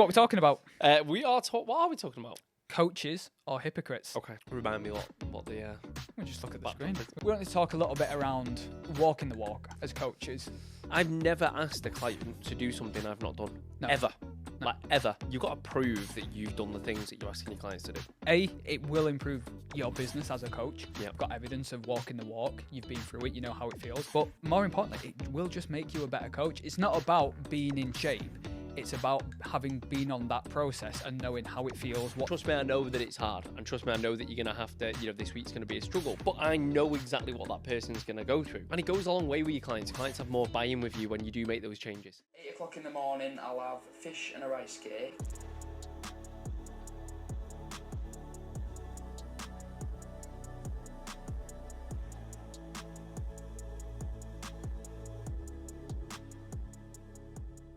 What are we talking about? What are we talking about? Coaches or hypocrites? Okay. Remind me what the... We'll just look at the screen. We want to talk a little bit around walking the walk as coaches. I've never asked a client to do something I've not done. No. Ever. No. Like, ever. You've got to prove that you've done the things that you're asking your clients to do. It will improve your business as a coach. Yep. You've got evidence of walking the walk. You've been through it. You know how it feels. But more importantly, it will just make you a better coach. It's not about being in shape. It's about having been on that process and knowing how it feels. Trust me, I know that it's hard. And trust me, I know that you're going to have to, this week's going to be a struggle. But I know exactly what that person's going to go through. And it goes a long way with your clients. Clients have more buy-in with you when you do make those changes. 8 o'clock in the morning, I'll have fish and a rice cake.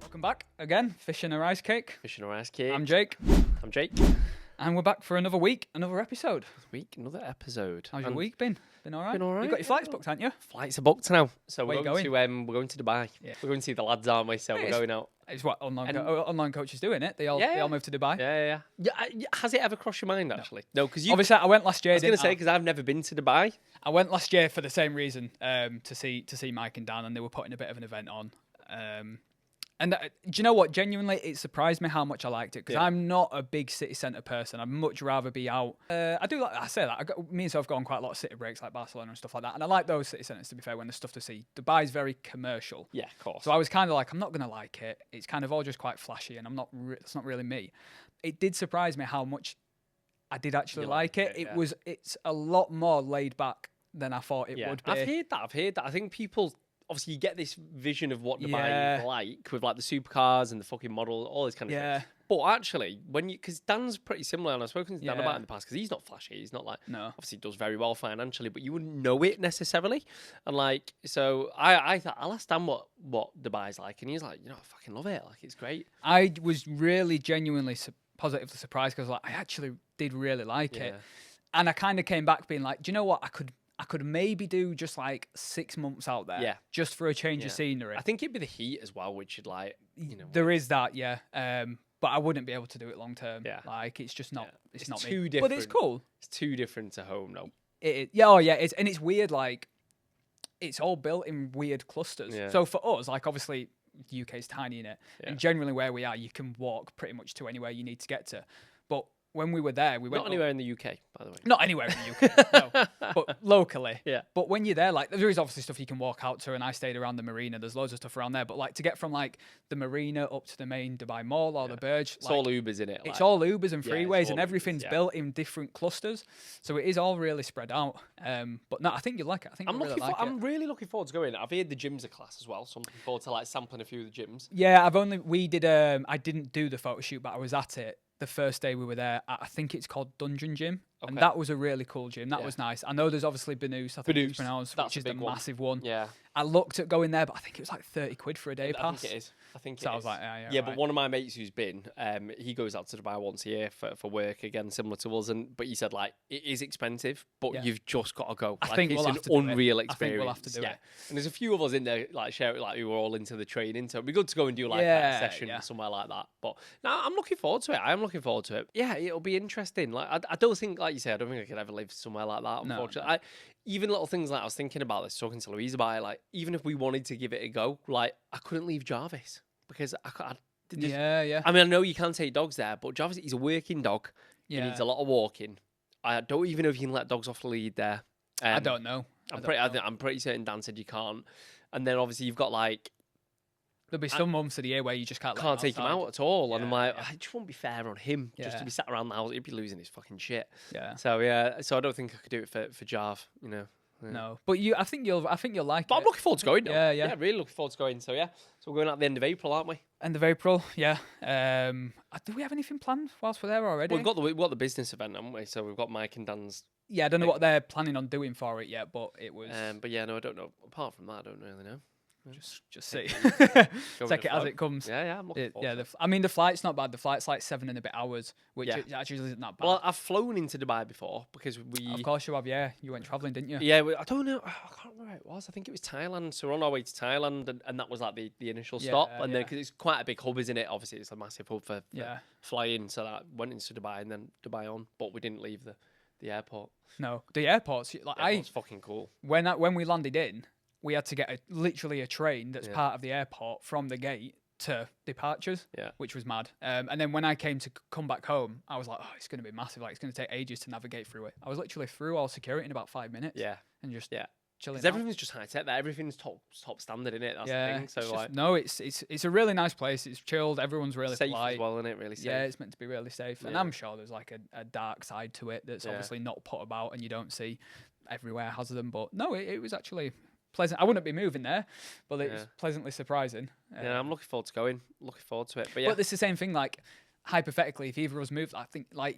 Welcome back again. Fish and a rice cake. Fish and a rice cake. I'm Jake. I'm Jake. And we're back for another week, another episode. Another episode. How's your week been? Been all right? Been all right. You've got your flights booked, haven't you? Flights are booked now. So Where we're you going to Dubai. Yeah. We're going to see the lads, aren't we? So we're going out. It's what online coaches do, innit? They all move to Dubai. Yeah. Has it ever crossed your mind, actually? No, because you... Obviously, I went last year. I was going to say, because I've never been to Dubai. I went last year for the same reason, to see Mike and Dan, and they were putting a bit of an event on. Do you know what? Genuinely, it surprised me how much I liked it, because I'm not a big city centre person. I'd much rather be out. I say that. Me and Soph go on quite a lot of city breaks, like Barcelona and stuff like that, and I like those city centres, to be fair, when there's stuff to see. Dubai's very commercial. Yeah, of course. So I was kind of like, I'm not going to like it. It's kind of all just quite flashy, and it's not really me. It did surprise me how much I did actually like it. It's a lot more laid back than I thought it would be. I've heard that. I think people... Obviously, you get this vision of what Dubai is like with like the supercars and the fucking model, all this kind of stuff. But actually, because Dan's pretty similar, and I've spoken to Dan about it in the past, because he's not flashy. He's not like, obviously does very well financially, but you wouldn't know it necessarily. And like, so I thought, I'll ask Dan what Dubai's like. And he's like, I fucking love it. Like, it's great. I was really genuinely positively surprised, because like, I actually did really like it. And I kind of came back being like, do you know what? I could maybe do just like 6 months out there, just for a change of scenery. I think it'd be the heat as well, which would like, there is that, but I wouldn't be able to do it long term. Like, it's just not. It's not too me. different. But it's cool. It's too different to home, though. It's weird. Like, it's all built in weird clusters. So for us, like, obviously the UK's tiny in it, and generally where we are, you can walk pretty much to anywhere you need to get to. But when we were there, we went... Not anywhere in the UK, by the way. Not anywhere in the UK, no. But locally. Yeah. But when you're there, like, there is obviously stuff you can walk out to, and I stayed around the marina. There's loads of stuff around there. But, like, to get from, like, the marina up to the main Dubai Mall or the Burj... It's all Ubers in it. It's all Ubers and freeways, and everything's built in different clusters. So it is all really spread out. But no, I think you'll like it. I think I'm really looking forward to going. I've heard the gyms are class as well, so I'm looking forward to, like, sampling a few of the gyms. Yeah, I didn't do the photo shoot, but I was at it the first day we were there. I think it's called Dungeon Gym, and that was a really cool gym. That was nice. I know there's obviously Banoos, I think it's pronounced, which is the massive one. Yeah. I looked at going there, but I think it was like 30 quid for a day pass. I think it is. So I was like, yeah, but one of my mates who's been, he goes out to Dubai once a year for work, again, similar to us, but he said, like, it is expensive, but you've just got to go. I think it's we'll an have to do unreal it. experience. I think we'll have to do it. And there's a few of us in there, like, who are all into the training, so it'd be good to go and do, like, a session somewhere like that. But no, I'm looking forward to it. I am looking forward to it. Yeah, it'll be interesting. Like, I don't think, like you said, I don't think I could ever live somewhere like that, unfortunately. No. Even little things like, I was thinking about this, talking to Louise about it, like, even if we wanted to give it a go, like, I couldn't leave Jarvis because I mean, I know you can't take dogs there, but Jarvis, he's a working dog. He needs a lot of walking. I don't even know if you can let dogs off the lead there. I don't know. I'm pretty certain Dan said you can't. And then obviously you've got like... There'll be some months of the year where you just can't take him out at all. And I'm like, it just won't be fair on him just to be sat around the house. He'd be losing his fucking shit. Yeah. So so I don't think I could do it for Jarv, Yeah. No, but I think you'll like it. But I'm looking forward to going. Yeah, really looking forward to going. So so we're going at the end of April, aren't we? End of April, yeah. Do we have anything planned whilst we're there already? Well, we've got the business event, haven't we? So we've got Mike and Dan's. Yeah, I don't know what they're planning on doing for it yet, but it was. But yeah, no, I don't know. Apart from that, I don't really know. Just see. Go with Take the it as flow. it comes. Yeah, I'm looking forward to it. I mean, the flight's not bad. The flight's like 7 and a bit hours, which actually isn't that bad. Well, I've flown into Dubai before because we. Of course you have, yeah. You went travelling, didn't you? Yeah, I don't know. I can't remember where it was. I think it was Thailand. So we're on our way to Thailand, and that was like the initial stop. And then because it's quite a big hub, isn't it? Obviously, it's a massive hub for flying. So that went into Dubai and then Dubai on, but we didn't leave the airport. No, the airport's like Airport's fucking cool. When we landed in, we had to get literally a train that's part of the airport from the gate to departures, which was mad. And then when I came to come back home, I was like, oh, it's going to be massive. Like, it's going to take ages to navigate through it. I was literally through all security in about 5 minutes. Yeah. And just chilling. Because everything's just high tech there. Everything's top standard, isn't it? That's the thing. So like, no, it's a really nice place. It's chilled. Everyone's really safe polite. as well, isn't it? Really safe. Yeah, it's meant to be really safe. And I'm sure there's like a dark side to it that's obviously not put about and you don't see everywhere has them. But no, it was actually pleasant. I wouldn't be moving there, but it was pleasantly surprising. Yeah, I'm looking forward to going. Looking forward to it. But it's the same thing. Like hypothetically, if either of us moved, I think like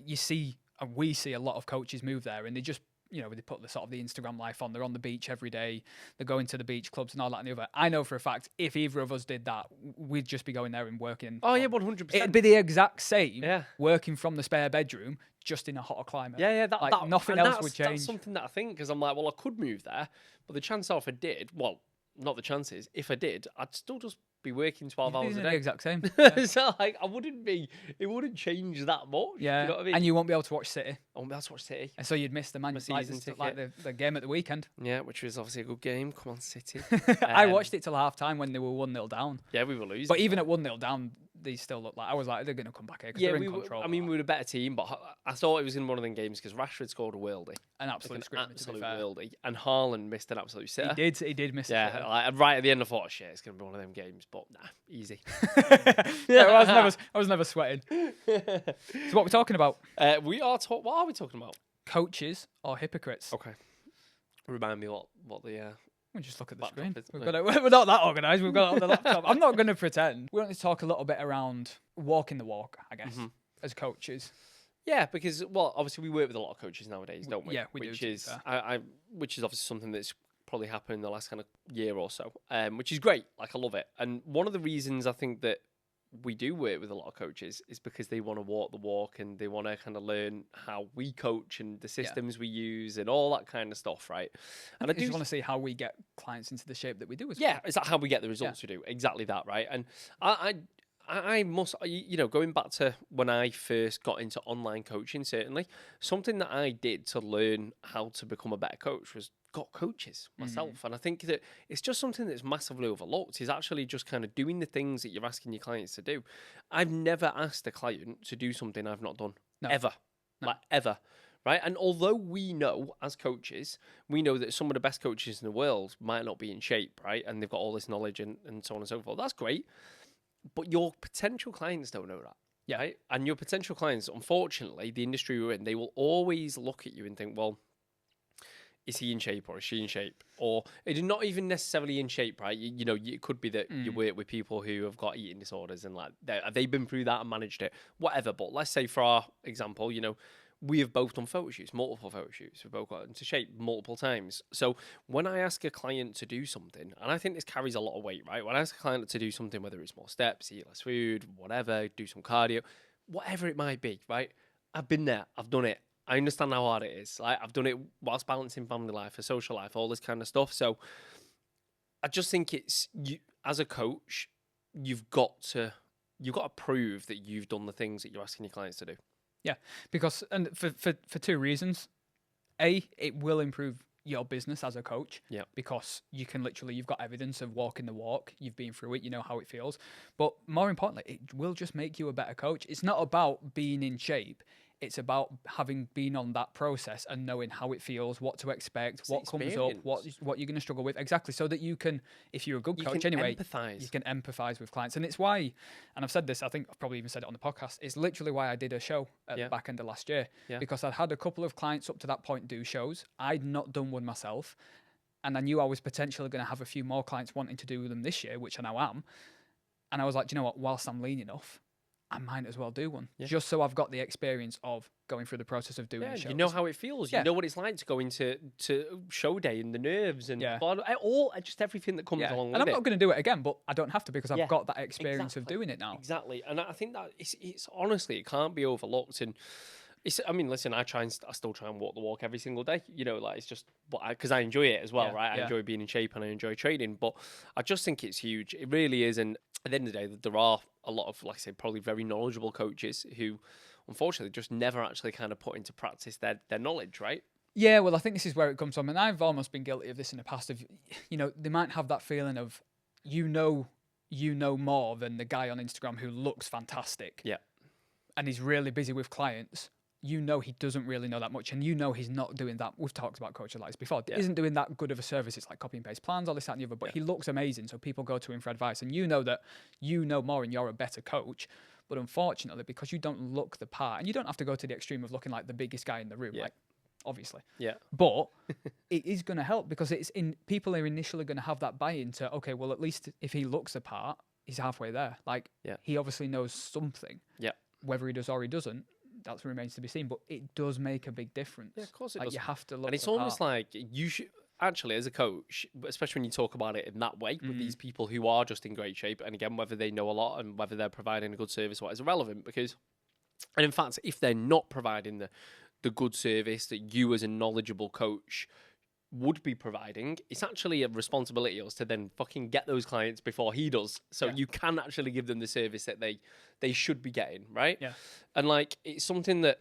we see a lot of coaches move there, and they just they put the sort of the Instagram life on. They're on the beach every day. They're going to the beach clubs and all that and the other. I know for a fact if either of us did that, we'd just be going there and working. Oh yeah, 100%. It'd be the exact same. Working from the spare bedroom, just in a hotter climate. Yeah. That nothing else would change. That's something that I think because I'm like, well, I could move there, but the chance if I did, well, not the chances. If I did, I'd still just be working 12 hours a day. The exact same. So like, it wouldn't change that much. Yeah. You know what I mean? And you won't be able to watch City. I won't be able to watch City. And so you'd miss the season ticket. like the game at the weekend. Yeah, which was obviously a good game. Come on, City. I watched it till half time when they were 1-0 down. Yeah, we were losing. But even at 1-0 down, they still looked like, I was like, they're going to come back here because they're in control. I mean, we were a better team, but I thought it was in one of them games because Rashford scored a worldie. An absolute worldie. And Haaland missed an absolute sitter. He did miss it. Yeah, like, right at the end I thought, oh, shit, it's going to be one of them games. But nah, easy. I was never sweating. So what we're talking about? What are we talking about? Coaches or hypocrites? Okay. Remind me what the... We'll just look at the screen. We're not that organised. We've got it on the laptop. I'm not going to pretend. We want to talk a little bit around walking the walk, I guess, as coaches. Yeah, because obviously we work with a lot of coaches nowadays, don't we? Yeah, we do. Which is obviously something that's probably happened in the last kind of year or so, which is great. Like I love it. And one of the reasons I think that we do work with a lot of coaches is because they want to walk the walk and they want to kind of learn how we coach and the systems we use and all that kind of stuff, right? And I just want to see how we get clients into the shape that we do as well. Yeah, is that how we get the results we do? Exactly that, right? And I must, going back to when I first got into online coaching, certainly, something that I did to learn how to become a better coach was got coaches myself. And I think that it's just something that's massively overlooked is actually just kind of doing the things that you're asking your clients to do. I've never asked a client to do something I've not done. No. Ever. No. Like ever. Right? And although we know as coaches, we know that some of the best coaches in the world might not be in shape, right? And they've got all this knowledge and so on and so forth. That's great. But your potential clients don't know that. Yeah. Right? And your potential clients, unfortunately, the industry we're in, they will always look at you and think, well, is he in shape or is she in shape? Or it's not even necessarily in shape, right? It could be that you work with people who have got eating disorders and like, have they been through that and managed it? Whatever. But let's say for our example, we have both done photo shoots, multiple photo shoots. We've both got into shape multiple times. So when I ask a client to do something, and I think this carries a lot of weight, right? When I ask a client to do something, whether it's more steps, eat less food, whatever, do some cardio, whatever it might be, right? I've been there. I've done it. I understand how hard it is. Like, I've done it whilst balancing family life, a social life, all this kind of stuff. So I just think it's you as a coach, you've got to prove that you've done the things that you're asking your clients to do. Yeah, because for two reasons. A, it will improve your business as a coach. Yeah. Because you've got evidence of walking the walk. You've been through it. You know how it feels. But more importantly, it will just make you a better coach. It's not about being in shape. It's about having been on that process and knowing how it feels, what to expect, what comes up, what you're going to struggle with. Exactly. So that you can, if you're a good coach anyway, you can empathize with clients. And it's why, and I've said this, I think I've probably even said it on the podcast, it's literally why I did a show at the back end of last year. Yeah. Because I'd had a couple of clients up to that point do shows. I'd not done one myself. And I knew I was potentially going to have a few more clients wanting to do them this year, which I now am. And I was like, do you know what, whilst I'm lean enough, I might as well do one, just so I've got the experience of going through the process of doing shows. You know how it feels. You know what it's like to go into show day and the nerves and just everything that comes along with it. And I'm not going to do it again, but I don't have to because I've got that experience of doing it now. Exactly. And I think that it's honestly, it can't be overlooked. And I mean, listen, I still try and walk the walk every single day. You know, like it's just, because I enjoy it as well, right? I enjoy being in shape and I enjoy training. But I just think it's huge. It really is. And at the end of the day, there are a lot of, like I say, probably very knowledgeable coaches who, unfortunately, just never actually kind of put into practice their knowledge, right? Yeah, well, I think this is where it comes from. And I've almost been guilty of this in the past. Of, they might have that feeling of, you know more than the guy on Instagram who looks fantastic. Yeah. And he's really busy with clients. He doesn't really know that much, and he's not doing that. We've talked about coaches like this before. Isn't doing that good of a service. It's like copy and paste plans, all this, that, and the other. But he looks amazing, so people go to him for advice. And you know that you know more, and you're a better coach. But unfortunately, because you don't look the part, and you don't have to go to the extreme of looking like the biggest guy in the room, like obviously. Yeah. But it is going to help because people are initially going to have that buy-in to, okay, well, at least if he looks the part, he's halfway there. Like he obviously knows something. Yeah. Whether he does or he doesn't, that remains to be seen, but it does make a big difference. Yeah, of course it does. You have to look. And it's almost like you should actually, as a coach, especially when you talk about it in that way, with these people who are just in great shape, and again, whether they know a lot and whether they're providing a good service, what is irrelevant, because, and in fact, if they're not providing the good service that you as a knowledgeable coach would be providing, it's actually a responsibility of yours to then fucking get those clients before he does, so you can actually give them the service that they should be getting, right? Yeah. And like, it's something that,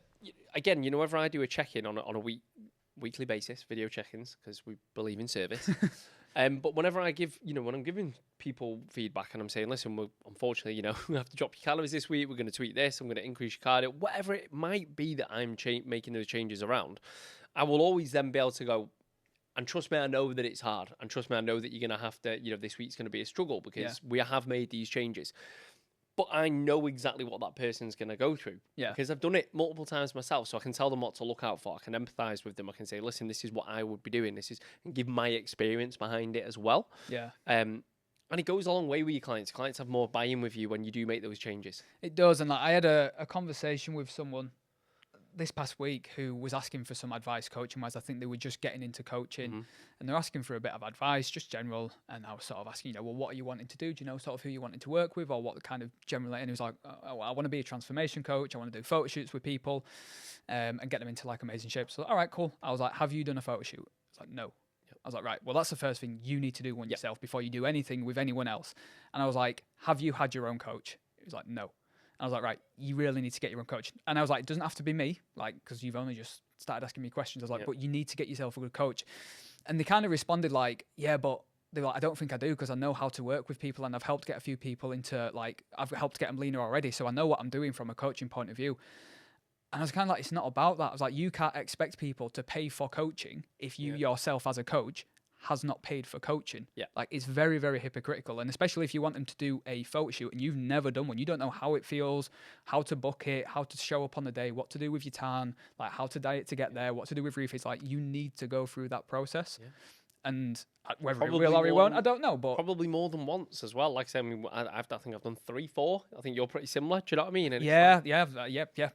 again, whenever I do a check-in on a weekly basis, video check-ins, because we believe in service, but whenever I give, when I'm giving people feedback and I'm saying, listen, unfortunately, we have to drop your calories this week, we're going to tweak this, I'm going to increase your cardio, whatever it might be that I'm making those changes around, I will always then be able to go, and trust me, I know that it's hard. And trust me, I know that you're going to have to, this week's going to be a struggle because we have made these changes. But I know exactly what that person's going to go through. Yeah. Because I've done it multiple times myself. So I can tell them what to look out for. I can empathize with them. I can say, listen, this is what I would be doing. And give my experience behind it as well. Yeah. And it goes a long way with your clients. Clients have more buy-in with you when you do make those changes. It does. And I had a conversation with someone this past week who was asking for some advice coaching wise. I think they were just getting into coaching and they're asking for a bit of advice, just general. And I was sort of asking, well, what are you wanting to do? Do you know sort of who you wanting to work with or what kind of generally? And he was like, oh, I want to be a transformation coach. I want to do photo shoots with people and get them into like amazing shape. So, all right, cool. I was like, have you done a photo shoot? I was like, no. I was like, right, well, that's the first thing you need to do one yourself before you do anything with anyone else. And I was like, have you had your own coach? He was like, no. I was like, right, you really need to get your own coach. And I was like, it doesn't have to be me, like, because you've only just started asking me questions. I was like, but you need to get yourself a good coach. And they kind of responded like, yeah, but they were like, I don't think I do because I know how to work with people and I've helped get a few people into like, I've helped get them leaner already. So I know what I'm doing from a coaching point of view. And I was kind of like, it's not about that. I was like, you can't expect people to pay for coaching if you yourself as a coach has not paid for coaching. Yeah. Like it's very, very hypocritical. And especially if you want them to do a photo shoot and you've never done one, you don't know how it feels, how to book it, how to show up on the day, what to do with your tan, like how to diet to get there, what to do with refeeds. Like you need to go through that process. Yeah. And whether probably it will or it won't, I don't know. But probably more than once as well. Like I said, I think I've done 3, 4. I think you're pretty similar. Do you know what I mean? And yeah,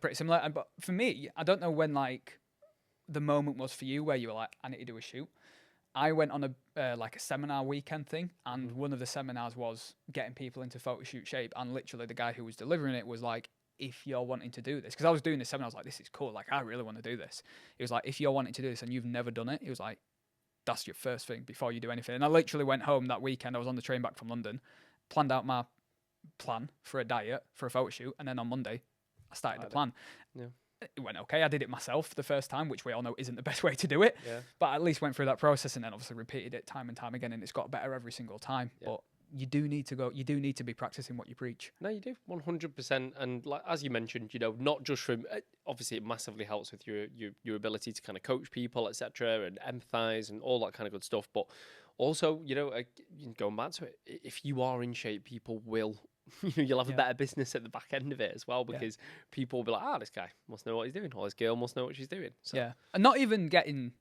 pretty similar. And but for me, I don't know when like the moment was for you where you were like, I need to do a shoot. I went on a seminar weekend thing, and one of the seminars was getting people into photo shoot shape. And literally, the guy who was delivering it was like, "If you're wanting to do this," because I was doing this seminar, I was like, "This is cool. Like, I really want to do this." He was like, "If you're wanting to do this and you've never done it," he was like, "That's your first thing before you do anything." And I literally went home that weekend. I was on the train back from London, planned out my plan for a diet for a photo shoot, and then on Monday, I started the plan. Yeah. It went okay. I did it myself the first time, which we all know isn't the best way to do it. Yeah. But I at least went through that process and then obviously repeated it time and time again, and it's got better every single time. Yeah. But you do need to be practicing what you preach. No, you do 100%. And like as you mentioned, not just from obviously it massively helps with your ability to kind of coach people, etc., and empathize and all that kind of good stuff. But also, going back to it, if you are in shape, people will. You'll have a better business at the back end of it as well because people will be like, this guy must know what he's doing, or this girl must know what she's doing. So. Yeah, and not even getting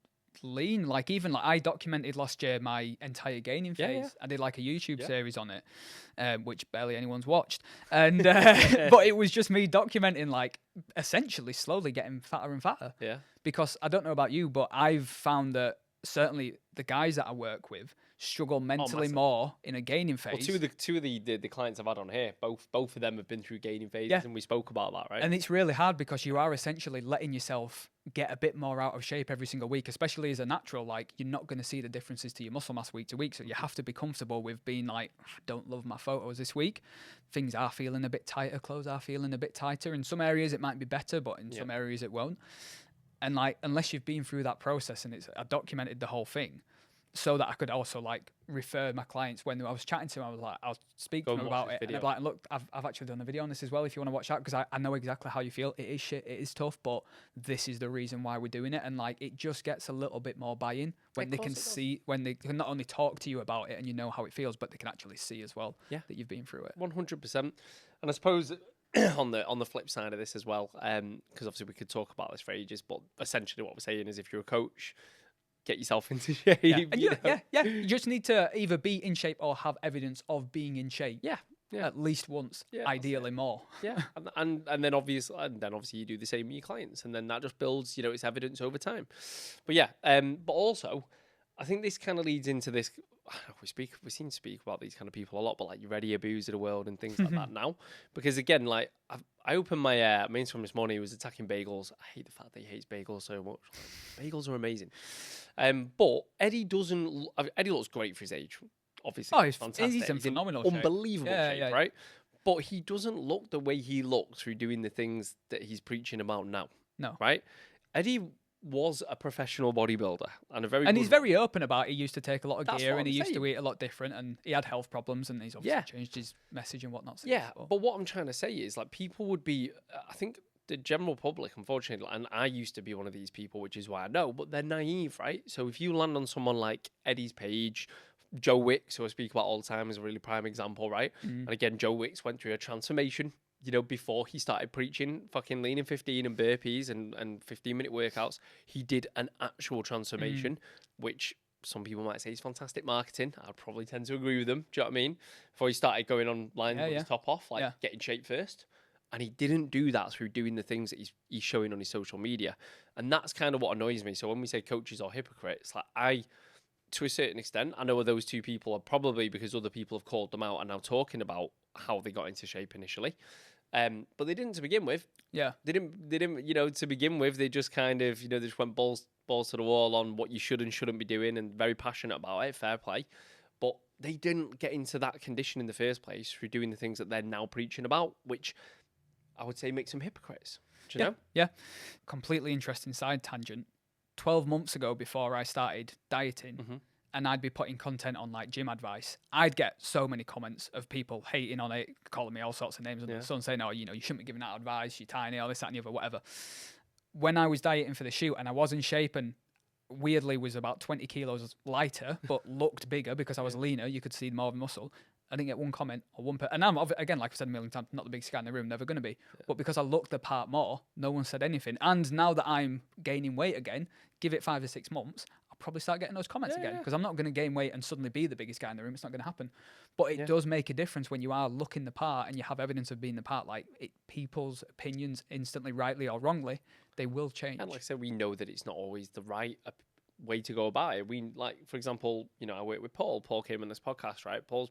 lean. Like even like I documented last year my entire gaining phase. Yeah. I did like a YouTube series on it, which barely anyone's watched. And but it was just me documenting like essentially slowly getting fatter and fatter. Yeah. Because I don't know about you, but I've found that certainly the guys that I work with struggle mentally more in a gaining phase. Well, two of the clients I've had on here, both of them have been through gaining phases, and we spoke about that, right? And it's really hard because you are essentially letting yourself get a bit more out of shape every single week, especially as a natural. Like you're not going to see the differences to your muscle mass week to week, so you have to be comfortable with being like, don't love my photos this week. Things are feeling a bit tighter, clothes are feeling a bit tighter. In some areas it might be better, but in some areas it won't. And like, unless you've been through that process, and I documented the whole thing, so that I could also like refer my clients when I was chatting to them. I was like, I'll speak to them about it. And I'd be like, look, I've actually done a video on this as well. If you want to watch that, because I know exactly how you feel. It is shit. It is tough, but this is the reason why we're doing it. And like, it just gets a little bit more buy-in when they can see, when they can not only talk to you about it and you know how it feels, but they can actually see as well that you've been through it. 100%. And I suppose on the flip side of this as well, because obviously we could talk about this for ages, but essentially what we're saying is if you're a coach, get yourself into shape. You just need to either be in shape or have evidence of being in shape. Yeah. At least once, ideally more. Yeah, and then obviously you do the same with your clients, and then that just builds, its evidence over time. But but also, I think this kind of leads into this. We seem to speak about these kind of people a lot, but like your Eddie Abuse of the world and things like that now, because again, like I opened my Instagram this morning. He was attacking bagels. I hate the fact that he hates bagels so much. Bagels are amazing. But Eddie Eddie looks great for his age. Obviously, he's fantastic. He's in phenomenal shape. Unbelievable shape, right? But he doesn't look the way he looked through doing the things that he's preaching about now. No, right? Eddie was a professional bodybuilder and he's very open about it. He used to take a lot of gear and he used to eat a lot different, and he had health problems, and he's obviously changed his message and whatnot. But what I'm trying to say is like people would be, I think the general public, unfortunately, and I used to be one of these people, which is why I know, but they're naive, right? So if you land on someone like Eddie's page, Joe Wicks, who I speak about all the time, is a really prime example, right? And again, Joe Wicks went through a transformation, before he started preaching fucking lean in 15 and burpees and 15-minute workouts. He did an actual transformation, which some people might say is fantastic marketing. I'd probably tend to agree with them. Do you know what I mean? Before he started going online with his top off, get in shape first. And he didn't do that through doing the things that he's showing on his social media. And that's kind of what annoys me. So when we say coaches are hypocrites, like to a certain extent, I know those two people are probably because other people have called them out and now talking about how they got into shape initially. But they didn't to begin with. Yeah. They didn't, to begin with. They just kind of, they just went balls to the wall on what you should and shouldn't be doing and very passionate about it. Fair play. But they didn't get into that condition in the first place through doing the things that they're now preaching about, which I would say makes them hypocrites. Do you know? Yeah. Completely interesting side tangent. 12 months ago, before I started dieting, and I'd be putting content on like gym advice, I'd get so many comments of people hating on it, calling me all sorts of names under the sun, saying, "Oh, you shouldn't be giving out advice. You're tiny, all this, that, and the other, whatever." When I was dieting for the shoot and I was in shape and weirdly was about 20 kilos lighter, but looked bigger because I was leaner, you could see more of the muscle. I didn't get one comment or one and I'm, again, like I've said a million times, not the biggest guy in the room, never going to be. But because I looked the part more, no one said anything. And now that I'm gaining weight again, give it 5 or 6 months, I'll probably start getting those comments again. Because I'm not going to gain weight and suddenly be the biggest guy in the room. It's not going to happen. But it does make a difference when you are looking the part and you have evidence of being the part. Like people's opinions instantly, rightly or wrongly, they will change. And like I said, we know that it's not always the right way to go about it. We, like, for example, I work with Paul. Paul came on this podcast, right? Paul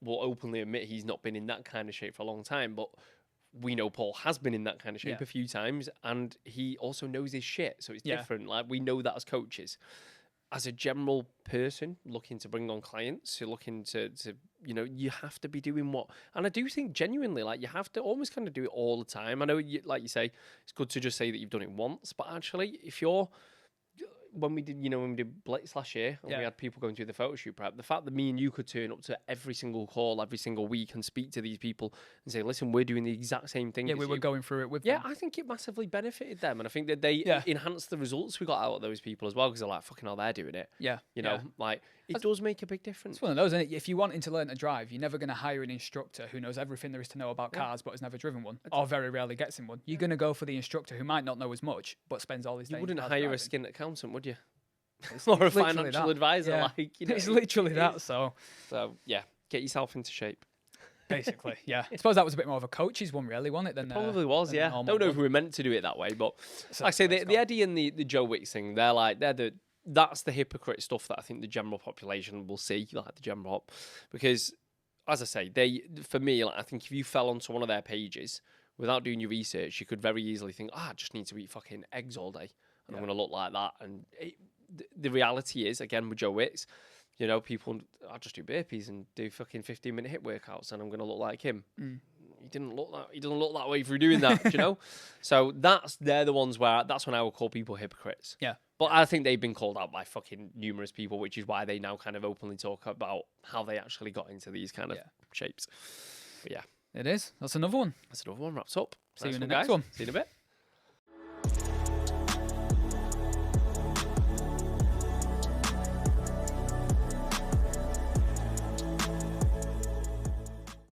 will openly admit he's not been in that kind of shape for a long time, but we know Paul has been in that kind of shape a few times, and he also knows his shit, so it's different. Like, we know that as coaches. As a general person looking to bring on clients, who looking to you have to be doing what, and I do think genuinely, like, you have to almost kind of do it all the time. I know, like you say, it's good to just say that you've done it once, but actually, if you're when we did Blitz last year and we had people going through the photo shoot prep, the fact that me and you could turn up to every single call every single week and speak to these people and say, listen, we're doing the exact same thing. Yeah, we were going through it with them. Yeah, I think it massively benefited them. And I think that they enhanced the results we got out of those people as well, because they're like, fucking hell, they're doing it. Yeah. Like, it does make a big difference. It's one of those, isn't it? If you're wanting to learn to drive, you're never going to hire an instructor who knows everything there is to know about cars but has never driven one, or very rarely gets in one. You're going to go for the instructor who might not know as much but spends all his day. You wouldn't hire a skint accountant, would you? or a financial advisor. Yeah. Like, you know, it's literally that. So yeah, get yourself into shape. Basically, yeah. I suppose that was a bit more of a coach's one, really, wasn't it? Than, it probably was, yeah. I don't know if we were meant to do it that way, but like I say, the Eddie and the Joe Wicks thing, that's the hypocrite stuff that I think the general population will see, like the general pop, because as I say, for me, like, I think if you fell onto one of their pages without doing your research, you could very easily think, I just need to eat fucking eggs all day, and I'm going to look like that. And the reality is, again, with Joe Wicks, you know, people, I'll just do burpees and do fucking 15-minute hit workouts and I'm going to look like him. He doesn't look that way through doing that, you know? So they're the ones where, that's when I would call people hypocrites. Yeah. But I think they've been called out by fucking numerous people, which is why they now kind of openly talk about how they actually got into these kind of shapes. But yeah. It is. That's another one. That's another one wrapped up. See you in the next one. See you in a bit.